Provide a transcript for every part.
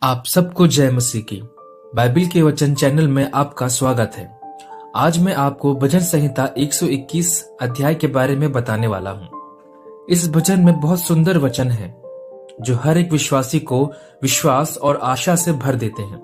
आप सबको जय मसीह की। बाइबिल के वचन चैनल में आपका स्वागत है। आज मैं आपको भजन संहिता 121 अध्याय के बारे में बताने वाला हूँ। इस भजन में बहुत सुंदर वचन है जो हर एक विश्वासी को विश्वास और आशा से भर देते हैं।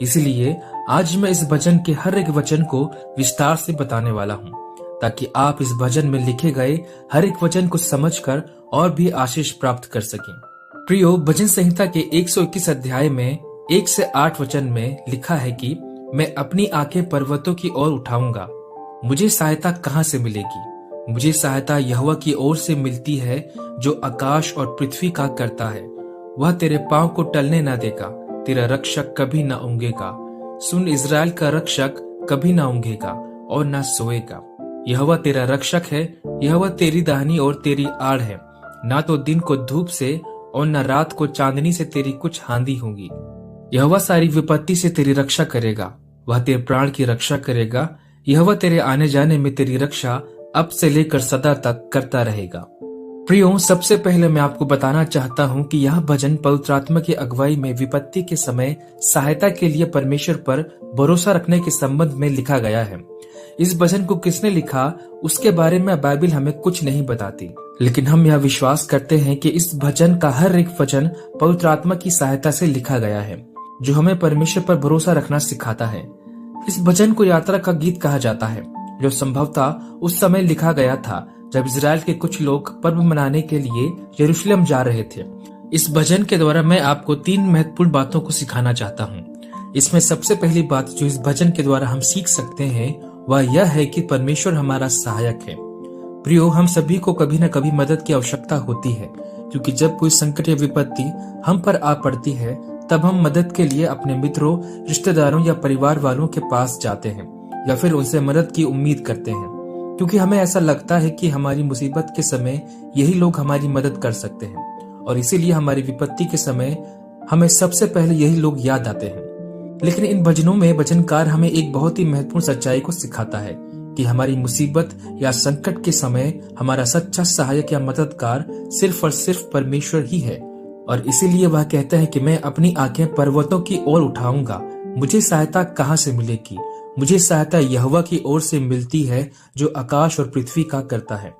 इसलिए आज मैं इस भजन के हर एक वचन को विस्तार से बताने वाला हूँ ताकि आप इस भजन में लिखे गए हर एक वचन को समझकर और भी आशीष प्राप्त कर सकें। प्रियो, भजन संहिता के 121 अध्याय में 1 से 8 वचन में लिखा है कि मैं अपनी आंखें पर्वतों की ओर उठाऊंगा। मुझे सहायता कहाँ से मिलेगी? मुझे सहायता यहोवा की ओर से मिलती है जो आकाश और पृथ्वी का करता है। वह तेरे पांव को टलने न देगा, तेरा रक्षक कभी न ऊँघेगा। सुन, इज़राइल का रक्षक कभी न ऊँघेगा और न सोएगा। यहोवा तेरा रक्षक है, यहोवा तेरी दाहिनी और तेरी आड़ है। ना तो दिन को धूप से और न रात को चांदनी से तेरी कुछ हानि होगी। यहोवा सारी विपत्ति से तेरी रक्षा करेगा, वह तेरे प्राण की रक्षा करेगा। यहोवा तेरे आने जाने में तेरी रक्षा अब से लेकर सदा तक करता रहेगा। प्रियो, सबसे पहले मैं आपको बताना चाहता हूँ कि यह भजन पवित्र आत्मा की अगुवाई में विपत्ति के समय सहायता के लिए परमेश्वर पर भरोसा रखने के संबंध में लिखा गया है। इस भजन को किसने लिखा उसके बारे में बाइबिल हमें कुछ नहीं बताती, लेकिन हम यह विश्वास करते हैं कि इस भजन का हर एक वचन पवित्र आत्मा की सहायता से लिखा गया है जो हमें परमेश्वर पर भरोसा रखना सिखाता है। इस भजन को यात्रा का गीत कहा जाता है जो संभवतः उस समय लिखा गया था जब इजराइल के कुछ लोग पर्व मनाने के लिए यरूशलेम जा रहे थे। इस भजन के द्वारा मैं आपको 3 महत्वपूर्ण बातों को सिखाना चाहता हूँ। इसमें सबसे पहली बात जो इस भजन के द्वारा हम सीख सकते हैं वह यह है कि परमेश्वर हमारा सहायक है। प्रियो, हम सभी को कभी न कभी मदद की आवश्यकता होती है, क्योंकि जब कोई संकट या विपत्ति हम पर आ पड़ती है तब हम मदद के लिए अपने मित्रों, रिश्तेदारों या परिवार वालों के पास जाते हैं या फिर उनसे मदद की उम्मीद करते हैं, क्योंकि हमें ऐसा लगता है कि हमारी मुसीबत के समय यही लोग हमारी मदद कर सकते हैं और इसीलिए हमारी विपत्ति के समय हमें सबसे पहले यही लोग याद आते हैं। लेकिन इन भजनों में भजनकार हमें एक बहुत ही महत्वपूर्ण सच्चाई को सिखाता है कि हमारी मुसीबत या संकट के समय हमारा सच्चा सहायक या मददगार सिर्फ और सिर्फ परमेश्वर ही है। और इसीलिए वह कहता है कि मैं अपनी आंखें पर्वतों की ओर उठाऊंगा। मुझे सहायता कहाँ से मिलेगी? मुझे सहायता यहोवा की ओर से मिलती है जो आकाश और पृथ्वी का करता है।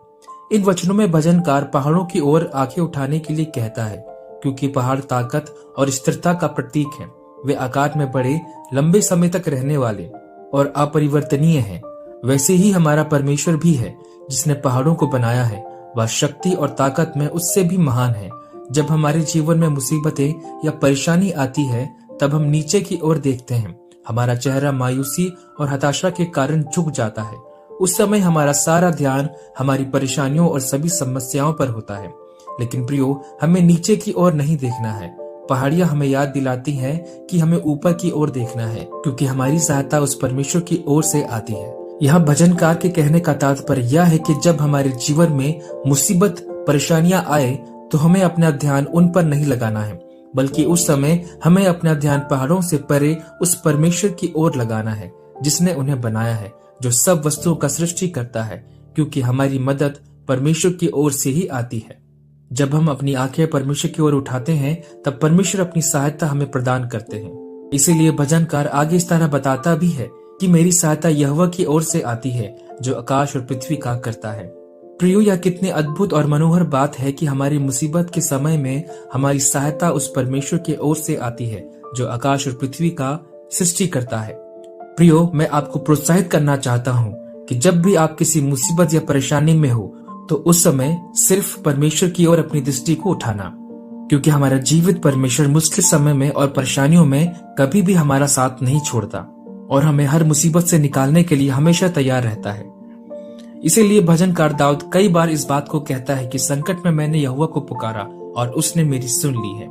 इन वचनों में भजनकार पहाड़ों की ओर आंखें उठाने के लिए कहता है, क्योंकि पहाड़ ताकत और स्थिरता का प्रतीक है। वे आकार में बड़े, लंबे समय तक रहने वाले और अपरिवर्तनीय हैं। वैसे ही हमारा परमेश्वर भी है जिसने पहाड़ों को बनाया है। वह शक्ति और ताकत में उससे भी महान है। जब हमारे जीवन में मुसीबतें या परेशानी आती है तब हम नीचे की ओर देखते हैं। हमारा चेहरा मायूसी और हताशा के कारण झुक जाता है। उस समय हमारा सारा ध्यान हमारी परेशानियों और सभी समस्याओं पर होता है। लेकिन प्रियो, हमें नीचे की ओर नहीं देखना है। पहाड़ियां हमें याद दिलाती हैं कि हमें ऊपर की ओर देखना है, क्योंकि हमारी सहायता उस परमेश्वर की ओर से आती है। यहाँ भजनकार के कहने का तात्पर्य यह है कि जब हमारे जीवन में मुसीबत, परेशानियां आए तो हमें अपना ध्यान उन पर नहीं लगाना है, बल्कि उस समय हमें अपना ध्यान पहाड़ों से परे उस परमेश्वर की ओर लगाना है जिसने उन्हें बनाया है, जो सब वस्तुओं का सृष्टि करता है, क्योंकि हमारी मदद परमेश्वर की ओर से ही आती है। जब हम अपनी आंखें परमेश्वर की ओर उठाते हैं तब परमेश्वर अपनी सहायता हमें प्रदान करते हैं। इसीलिए भजनकार आगे इस तरह बताता भी है कि मेरी सहायता यहोवा की ओर से आती है जो आकाश और पृथ्वी का करता है। प्रियो, यह कितनी अद्भुत और मनोहर बात है कि हमारी मुसीबत के समय में हमारी सहायता उस परमेश्वर की ओर से आती है जो आकाश और पृथ्वी का सृष्टि करता है। प्रियो, मैं आपको प्रोत्साहित करना चाहता हूँ कि जब भी आप किसी मुसीबत या परेशानी में हो तो उस समय सिर्फ परमेश्वर की ओर अपनी दृष्टि को उठाना, क्योंकि हमारा जीवित परमेश्वर मुश्किल समय में और परेशानियों में कभी भी हमारा साथ नहीं छोड़ता और हमें हर मुसीबत से निकालने के लिए हमेशा तैयार रहता है। इसीलिए भजनकार दाऊद कई बार इस बात को कहता है कि संकट में मैंने यहोवा को पुकारा और उसने मेरी सुन ली है।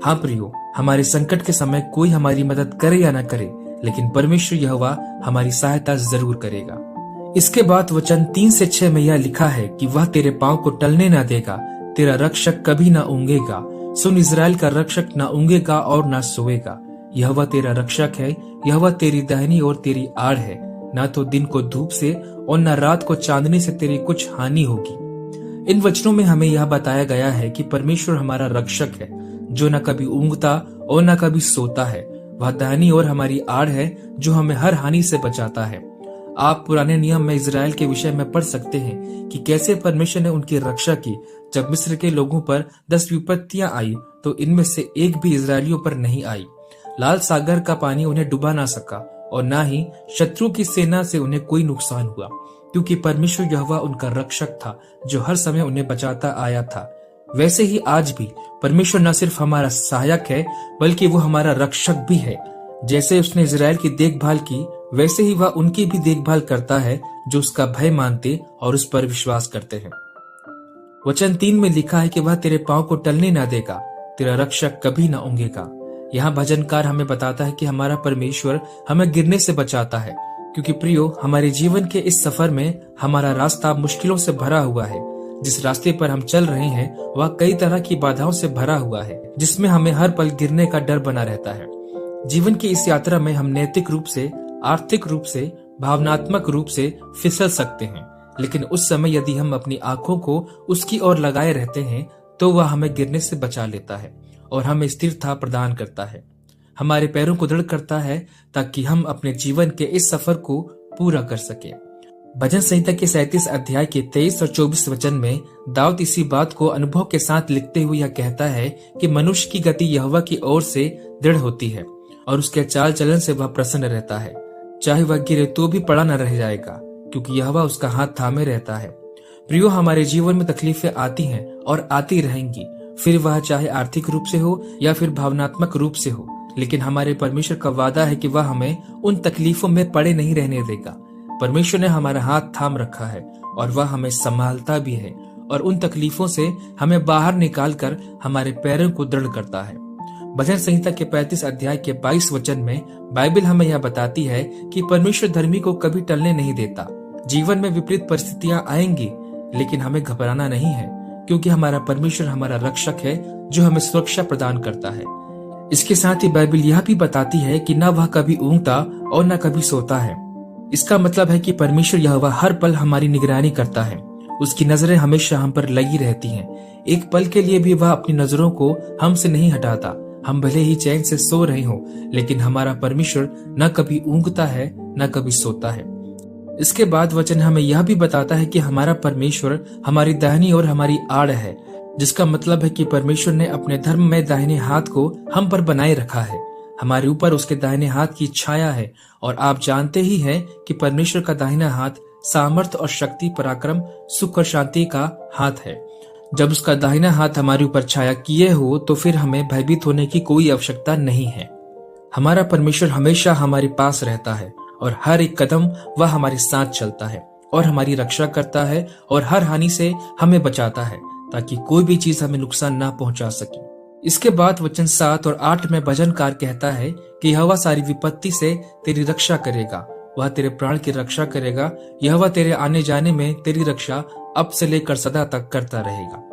हाँ प्रियो, हमारे संकट के समय कोई हमारी मदद करे या न करे, लेकिन परमेश्वर यहोवा हमारी सहायता जरूर करेगा। इसके बाद वचन 3 से 6 में यह लिखा है कि वह तेरे पांव को टलने न देगा, तेरा रक्षक कभी न ऊँघेगा। सुन, इज़राइल का रक्षक न ऊँघेगा और न सोएगा। यहोवा तेरा रक्षक है, यहोवा तेरी दाहिनी और तेरी आड़ है। ना तो दिन को धूप से और न रात को चांदनी से तेरी कुछ हानि होगी। इन वचनों में हमें यह बताया गया है कि परमेश्वर हमारा रक्षक है जो न कभी ऊँघता और न कभी सोता है। वह दाहिनी ओर हमारी आड़ है जो हमें हर हानि से बचाता है। आप पुराने नियम में इजराइल के विषय में पढ़ सकते हैं कि कैसे परमेश्वर ने उनकी रक्षा की। जब मिस्र के लोगों पर 10 विपत्तियां आई तो इनमें से एक भी इजरायलियों पर नहीं आई। लाल सागर का पानी उन्हें डुबा ना सका और न ही शत्रु की सेना से उन्हें कोई नुकसान हुआ, क्योंकि परमेश्वर यहोवा उनका रक्षक था जो हर समय उन्हें बचाता आया था। वैसे ही आज भी परमेश्वर न सिर्फ हमारा सहायक है बल्कि वो हमारा रक्षक भी है। जैसे उसने इजराइल की देखभाल की वैसे ही वह उनकी भी देखभाल करता है जो उसका भय मानते और उस पर विश्वास करते हैं। वचन 3 में लिखा है कि वह तेरे पांव को टलने ना देगा, तेरा रक्षक कभी ना ऊंघेगा। यहाँ भजनकार हमें बताता है कि हमारा परमेश्वर हमें गिरने से बचाता है, क्योंकि प्रियो हमारे जीवन के इस सफर में हमारा रास्ता मुश्किलों से भरा हुआ है। जिस रास्ते पर हम चल रहे हैं वह कई तरह की बाधाओं से भरा हुआ है, जिसमें हमें हर पल गिरने का डर बना रहता है। जीवन की इस यात्रा में हम नैतिक रूप से, आर्थिक रूप से, भावनात्मक रूप से फिसल सकते हैं, लेकिन उस समय यदि हम अपनी आंखों को उसकी ओर लगाए रहते हैं तो वह हमें गिरने से बचा लेता है और हमें स्थिरता प्रदान करता है, हमारे पैरों को दृढ़ करता है ताकि हम अपने जीवन के इस सफर को पूरा कर सके। भजन संहिता के 37 अध्याय के 23 और 24 वचन में दाऊद इसी बात को अनुभव के साथ लिखते हुए यह कहता है कि मनुष्य की गति यहोवा की ओर से दृढ़ होती है और उसके चाल चलन से वह प्रसन्न रहता है। चाहे वह गिरे तो भी पड़ा न रह जाएगा, क्योंकि यहोवा उसका हाथ थामे रहता है। प्रियो हमारे जीवन में तकलीफें आती हैं और आती रहेंगी, फिर वह चाहे आर्थिक रूप से हो या फिर भावनात्मक रूप से हो, लेकिन हमारे परमेश्वर का वादा है कि वह हमें उन तकलीफों में पड़े नहीं रहने देगा। परमेश्वर ने हमारा हाथ थाम रखा है और वह हमें संभालता भी है और उन तकलीफों से हमें बाहर निकालकर हमारे पैरों को दृढ़ करता है। भजन संहिता के 35 अध्याय के 22 वचन में बाइबल हमें यह बताती है कि परमेश्वर धर्मी को कभी टलने नहीं देता। जीवन में विपरीत परिस्थितियां आएंगी, लेकिन हमें घबराना नहीं है, क्योंकि हमारा परमेश्वर हमारा रक्षक है जो हमें सुरक्षा प्रदान करता है। इसके साथ ही बाइबल यह भी बताती है कि न वह कभी ऊँघता और न कभी सोता है। इसका मतलब है कि परमेश्वर यहोवा हर पल हमारी निगरानी करता है। उसकी नजरें हमेशा हम पर लगी रहती हैं। एक पल के लिए भी वह अपनी नजरों को हमसे नहीं हटाता। हम भले ही चैन से सो रहे हों, लेकिन हमारा परमेश्वर न कभी ऊँघता है न कभी सोता है। इसके बाद वचन हमें यह भी बताता है कि हमारा परमेश्वर हमारी दाहिनी और हमारी आड़ है, जिसका मतलब है कि परमेश्वर ने अपने धर्म में दाहिने हाथ को हम पर बनाए रखा है। हमारे ऊपर उसके दाहिने हाथ की छाया है और आप जानते ही हैं कि परमेश्वर का दाहिना हाथ सामर्थ और शक्ति, पराक्रम, सुख और शांति का हाथ है। जब उसका दाहिना हाथ हमारे ऊपर छाया किए हो तो फिर हमें भयभीत होने की कोई आवश्यकता नहीं है। हमारा परमेश्वर हमेशा हमारे पास रहता है और हर एक कदम वह हमारे साथ चलता है और हमारी रक्षा करता है और हर हानि से हमें बचाता है, ताकि कोई भी चीज हमें नुकसान ना पहुंचा सके। इसके बाद वचन 7 और 8 में भजनकार कहता है कि यहोवा सारी विपत्ति से तेरी रक्षा करेगा, वह तेरे प्राण की रक्षा करेगा। यहोवा तेरे आने जाने में तेरी रक्षा अब से लेकर सदा तक करता रहेगा।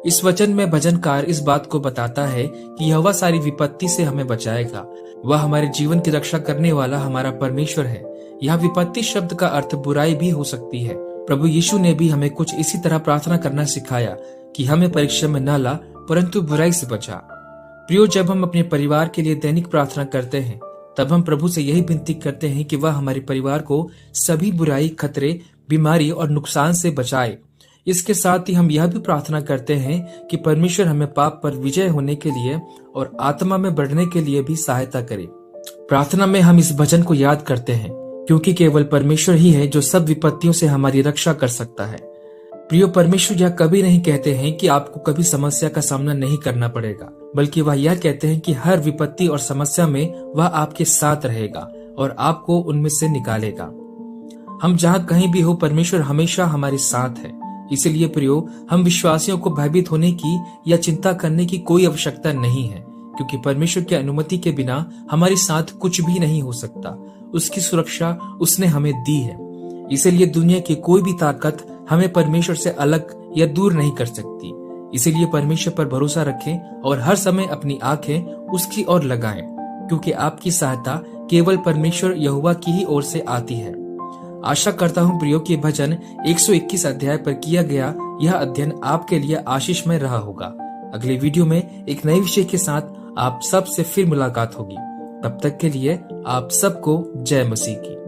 इस वचन में भजनकार इस बात को बताता है कि यहोवा सारी विपत्ति से हमें बचाएगा। वह हमारे जीवन की रक्षा करने वाला हमारा परमेश्वर है। यह विपत्ति शब्द का अर्थ बुराई भी हो सकती है। प्रभु यीशु ने भी हमें कुछ इसी तरह प्रार्थना करना सिखाया कि हमें परीक्षा में न ला, परंतु बुराई से बचा। प्रियो, जब हम अपने परिवार के लिए दैनिक प्रार्थना करते हैं तब हम प्रभु से यही विनती करते हैं कि वह हमारे परिवार को सभी बुराई, खतरे, बीमारी और नुकसान से बचाए। इसके साथ ही हम यह भी प्रार्थना करते हैं कि परमेश्वर हमें पाप पर विजय होने के लिए और आत्मा में बढ़ने के लिए भी सहायता करे। प्रार्थना में हम इस वचन को याद करते हैं, क्योंकि केवल परमेश्वर ही है जो सब विपत्तियों से हमारी रक्षा कर सकता है। प्रियो, परमेश्वर यह कभी नहीं कहते हैं कि आपको कभी समस्या का सामना नहीं करना पड़ेगा, बल्कि वह यह कहते हैं कि हर विपत्ति और समस्या में वह आपके साथ रहेगा और आपको उनमें से निकालेगा। हम जहाँ कहीं भी हो, परमेश्वर हमेशा हमारे साथ है। इसलिए प्रियो, हम विश्वासियों को भयभीत होने की या चिंता करने की कोई आवश्यकता नहीं है, क्योंकि परमेश्वर की अनुमति के बिना हमारे साथ कुछ भी नहीं हो सकता। उसकी सुरक्षा उसने हमें दी है। इसलिए दुनिया की कोई भी ताकत हमें परमेश्वर से अलग या दूर नहीं कर सकती। इसीलिए परमेश्वर पर भरोसा रखें और हर समय अपनी आंखें उसकी ओर लगाएं, क्योंकि आपकी सहायता केवल परमेश्वर यहोवा की ही ओर से आती है। आशा करता हूँ प्रियो कि भजन 121 अध्याय पर किया गया यह अध्ययन आपके लिए आशीषमय रहा होगा। अगले वीडियो में एक नए विषय के साथ आप सबसे फिर मुलाकात होगी। तब तक के लिए आप सबको जय मसीह की।